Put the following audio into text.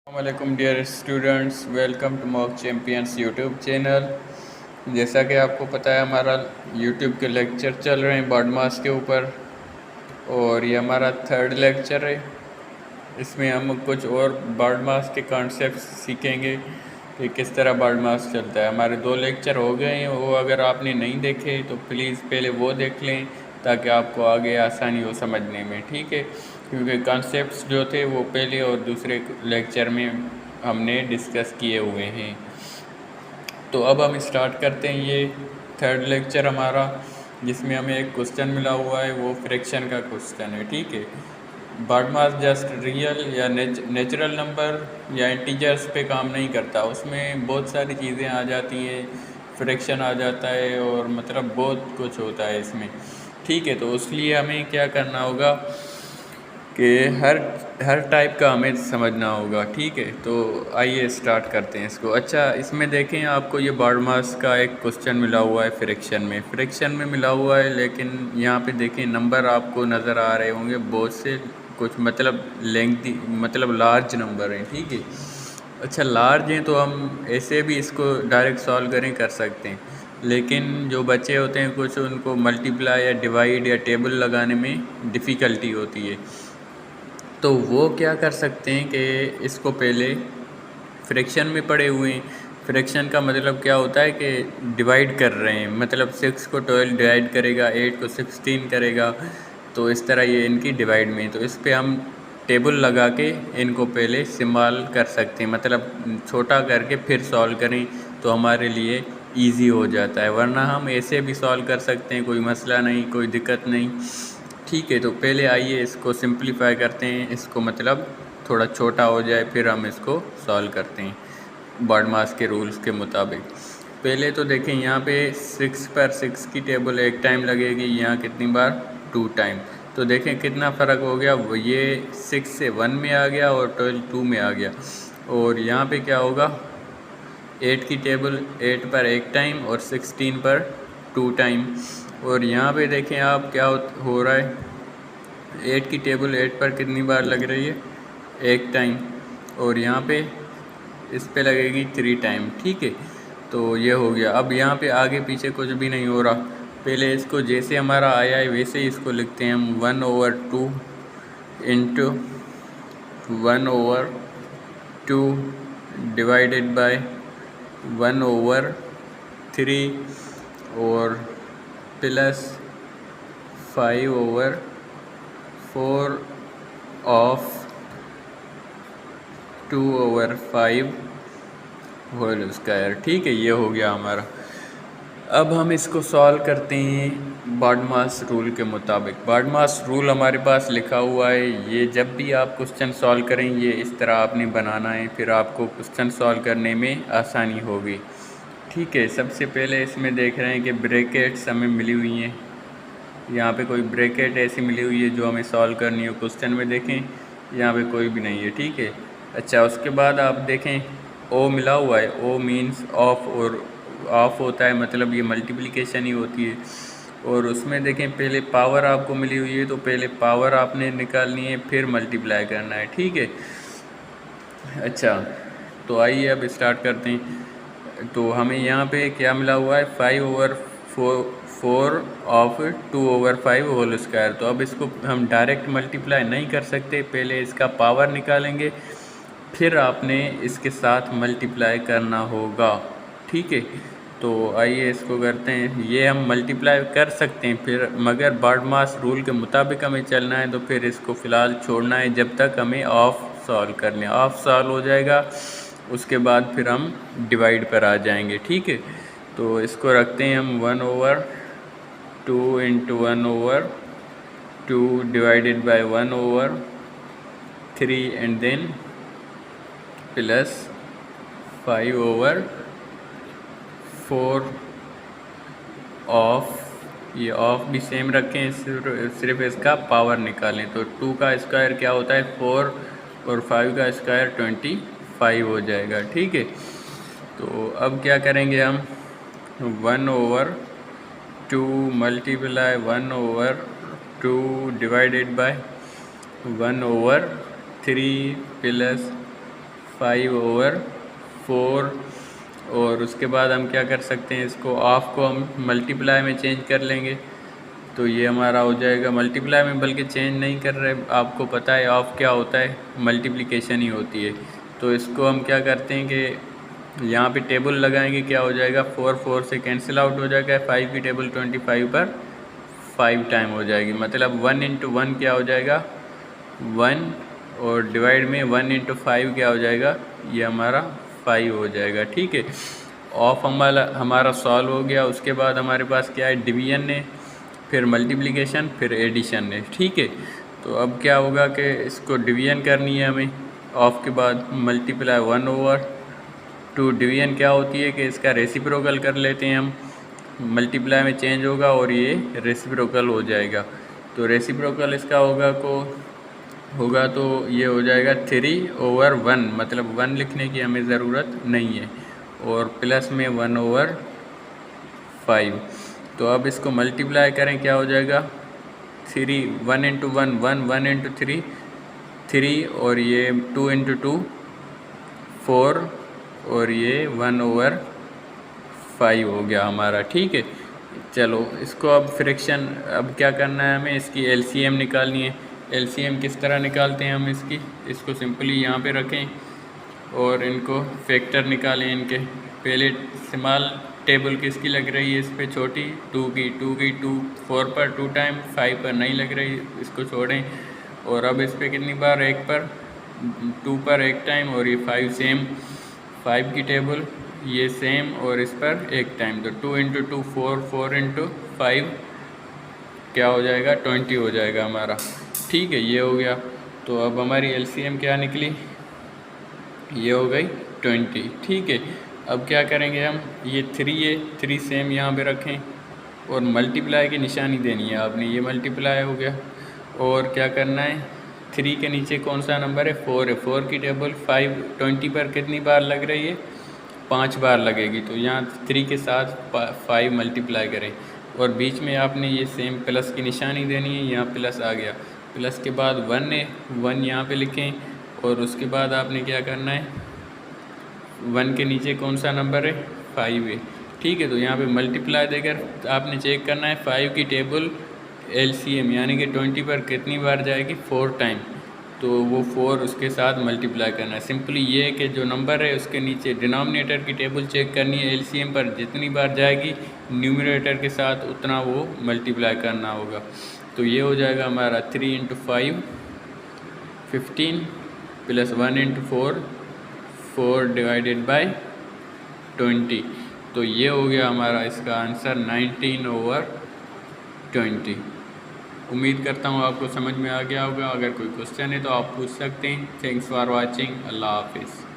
वालेकुम dear students, welcome to Mock Champions YouTube channel. जैसा कि आपको पता है हमारा यूट्यूब के लेक्चर चल रहे हैं बॉड मास के ऊपर और ये हमारा थर्ड लेक्चर है। इसमें हम कुछ और बॉड मास के कॉन्सेप्ट सीखेंगे कि किस तरह बॉड मास चलता है। हमारे 2 लेक्चर हो गए हैं, वो अगर आपने नहीं देखे तो प्लीज़ पहले वो देख लें ताकि आपको आगे आसानी हो समझने में, ठीक है। क्योंकि कॉन्सेप्ट्स जो थे वो पहले और दूसरे लेक्चर में हमने डिस्कस किए हुए हैं। तो अब हम स्टार्ट करते हैं ये थर्ड लेक्चर हमारा, जिसमें हमें एक क्वेश्चन मिला हुआ है, वो फ्रैक्शन का क्वेश्चन है, ठीक है। बॉड मास जस्ट रियल या नेचुरल नंबर या इंटीजर्स पे काम नहीं करता, उसमें बहुत सारी चीज़ें आ जाती हैं, फ्रैक्शन आ जाता है और मतलब बहुत कुछ होता है इसमें, ठीक है। तो इसलिए हमें क्या करना होगा कि हर टाइप का हमें समझना होगा, ठीक है। तो आइए स्टार्ट करते हैं इसको। अच्छा, इसमें देखें आपको ये बॉड मास का एक क्वेश्चन मिला हुआ है फ्रैक्शन में मिला हुआ है, लेकिन यहाँ पे देखें नंबर आपको नज़र आ रहे होंगे बहुत से, कुछ मतलब लेंथी मतलब लार्ज नंबर हैं, ठीक है। अच्छा, लार्ज हैं तो हम ऐसे भी इसको डायरेक्ट सॉल्व कर सकते हैं, लेकिन जो बच्चे होते हैं कुछ उनको मल्टीप्लाई या डिवाइड या टेबल लगाने में डिफ़िकल्टी होती है, तो वो क्या कर सकते हैं कि इसको पहले फ्रैक्शन में पड़े हुए हैं। फ्रैक्शन का मतलब क्या होता है कि डिवाइड कर रहे हैं, मतलब 6 को 12 डिवाइड करेगा, 8 को 16 करेगा, तो इस तरह ये इनकी डिवाइड में। तो इस पर हम टेबल लगा के इनको पहले इस्तेमाल कर सकते हैं, मतलब छोटा करके फिर सॉल्व करें तो हमारे लिए इजी हो जाता है, वरना हम ऐसे भी सॉल्व कर सकते हैं, कोई मसला नहीं, कोई दिक्कत नहीं, ठीक है। तो पहले आइए इसको सिंप्लीफाई करते हैं, इसको मतलब थोड़ा छोटा हो जाए फिर हम इसको सॉल्व करते हैं बॉड मास के रूल्स के मुताबिक। पहले तो देखें यहाँ पे 6 पर 6 की टेबल एक टाइम लगेगी, यहाँ कितनी बार 2 टाइम। तो देखें कितना फ़र्क हो गया, वो ये 6 से 1 में आ गया और 12 2 में आ गया। और यहाँ पे क्या होगा, 8 की टेबल 8 पर एक टाइम और 16 पर 2 टाइम। और यहाँ पे देखें आप क्या हो रहा है, 8 की टेबल 8 पर कितनी बार लग रही है, एक टाइम, और यहाँ पे इस पे लगेगी 3 टाइम, ठीक है। तो ये हो गया। अब यहाँ पे आगे पीछे कुछ भी नहीं हो रहा, पहले इसको जैसे हमारा आया है वैसे ही इसको लिखते हैं हम, 1/2 इंटू 1/2 डिवाइडेड बाय 1/3 और प्लस 5/4 ऑफ 2/5 होल स्क्वायर, ठीक है। ये हो गया हमारा। अब हम इसको सॉल्व करते हैं बॉड मास रूल के मुताबिक। बॉड मास रूल हमारे पास लिखा हुआ है, ये जब भी आप क्वेश्चन सॉल्व करें ये इस तरह आपने बनाना है, फिर आपको क्वेश्चन सॉल्व करने में आसानी होगी, ठीक है। सबसे पहले इसमें देख रहे हैं कि ब्रैकेट्स हमें मिली हुई हैं, यहाँ पे कोई ब्रैकेट ऐसी मिली हुई है जो हमें सॉल्व करनी हो। क्वेश्चन में देखें यहाँ पे कोई भी नहीं है, ठीक है। अच्छा, उसके बाद आप देखें ओ मिला हुआ है, ओ मीन्स ऑफ, और ऑफ होता है मतलब ये मल्टीप्लिकेशन ही होती है। और उसमें देखें पहले पावर आपको मिली हुई है, तो पहले पावर आपने निकालनी है फिर मल्टीप्लाई करना है, ठीक है। अच्छा, तो आइए अब स्टार्ट करते हैं। तो हमें यहाँ पे क्या मिला हुआ है, 5/4 ऑफ 2/5 होल स्क्वायर। तो अब इसको हम डायरेक्ट मल्टीप्लाई नहीं कर सकते, पहले इसका पावर निकालेंगे फिर आपने इसके साथ मल्टीप्लाई करना होगा, ठीक है। तो आइए इसको करते हैं, ये हम मल्टीप्लाई कर सकते हैं फिर, मगर बॉड मास रूल के मुताबिक हमें चलना है, तो फिर इसको फ़िलहाल छोड़ना है जब तक हमें ऑफ सॉल्व कर लें। ऑफ सॉल्व हो जाएगा उसके बाद फिर हम डिवाइड पर आ जाएंगे, ठीक है। तो इसको रखते हैं हम 1/2 into 1/2 divided by 1/3 and then plus 5/4 of, ये ऑफ भी सेम रखें, सिर्फ इसका पावर निकालें। तो 2 का स्क्वायर क्या होता है 4 और 5 का स्क्वायर 25 हो जाएगा, ठीक है। तो अब क्या करेंगे हम, 1/2 मल्टीप्लाई 1/2 डिवाइडेड बाय 1/3 प्लस 5/4। और उसके बाद हम क्या कर सकते हैं, इसको ऑफ को हम मल्टीप्लाई में चेंज कर लेंगे, तो ये हमारा हो जाएगा मल्टीप्लाई में, बल्कि चेंज नहीं कर रहे, आपको पता है ऑफ क्या होता है, मल्टीप्लिकेशन ही होती है। तो इसको हम क्या करते हैं कि यहाँ पे टेबल लगाएंगे, क्या हो जाएगा 4 से कैंसिल आउट हो जाएगा, 5 की टेबल 25 पर 5 टाइम हो जाएगी, मतलब 1 × 1 क्या हो जाएगा 1, और डिवाइड में 1 × 5 क्या हो जाएगा, ये हमारा 5 हो जाएगा। ठीक है, ऑफ हमारा सॉल्व हो गया। उसके बाद हमारे पास क्या है, डिवीजन है, फिर मल्टीप्लिकेशन, फिर एडिशन है। ठीक है, तो अब क्या होगा कि इसको डिवीजन करनी है हमें, ऑफ के बाद मल्टीप्लाई 1/2। डिवीजन क्या होती है कि इसका रेसिप्रोकल कर लेते हैं हम, मल्टीप्लाई में चेंज होगा और ये रेसिप्रोकल हो जाएगा। तो रेसिप्रोकल इसका होगा तो ये हो जाएगा 3/1, मतलब 1 लिखने की हमें ज़रूरत नहीं है, और प्लस में 1/5। तो अब इसको मल्टीप्लाई करें, क्या हो जाएगा 1 × 1 1, 1 × 3 3, और ये 2 × 2 4, और ये 1/5 हो गया हमारा। ठीक है, चलो इसको अब फ्रैक्शन, अब क्या करना है हमें, इसकी एलसीएम निकालनी है। एलसीएम किस तरह निकालते हैं हम इसको सिंपली यहाँ पे रखें और इनको फैक्टर निकालें इनके। पहले स्मॉल टेबल किसकी लग रही है, इस पे छोटी 2 की 2 4 पर 2 टाइम, 5 पर नहीं लग रही, इसको छोड़ें। और अब इस पे कितनी बार, 1 पर 2 पर 1 टाइम, और ये 5 सेम, 5 की टेबल ये सेम, और इस पर 1 टाइम, तो 2 × 2 4, 4 × 5 क्या हो जाएगा 20 हो जाएगा हमारा। ठीक है, ये हो गया। तो अब हमारी एलसीएम क्या निकली, ये हो गई 20। ठीक है, अब क्या करेंगे हम, ये 3 है, 3 सेम यहाँ पे रखें, और मल्टीप्लाई की निशानी देनी है आपने, ये मल्टीप्लाई हो गया। और क्या करना है, 3 के नीचे कौन सा नंबर है, 4 है, 4 की टेबल 20 पर कितनी बार लग रही है, 5 बार लगेगी, तो यहाँ 3 के साथ 5 मल्टीप्लाई करें, और बीच में आपने ये सेम प्लस की निशानी देनी है, यहाँ प्लस आ गया, प्लस के बाद 1 है, 1 यहाँ पे लिखें, और उसके बाद आपने क्या करना है, 1 के नीचे कौन सा नंबर है, 5 है। ठीक है, तो यहाँ पे मल्टीप्लाई देकर आपने चेक करना है 5 की टेबल एलसीएम, यानी कि 20 पर कितनी बार जाएगी, 4 टाइम, तो वो 4 उसके साथ मल्टीप्लाई करना है। सिंपली ये है कि जो नंबर है उसके नीचे डिनोमिनेटर की टेबल चेक करनी है, एलसीएम पर जितनी बार जाएगी न्यूमरेटर के साथ उतना वो मल्टीप्लाई करना होगा। तो ये हो जाएगा हमारा 3 × 5 15 प्लस 1 × 4 4 / 20। तो ये हो गया हमारा इसका आंसर 19/20। उम्मीद करता हूँ आपको समझ में आ गया होगा। अगर कोई क्वेश्चन है तो आप पूछ सकते हैं। Thanks for watching. अल्लाह हाफिज़।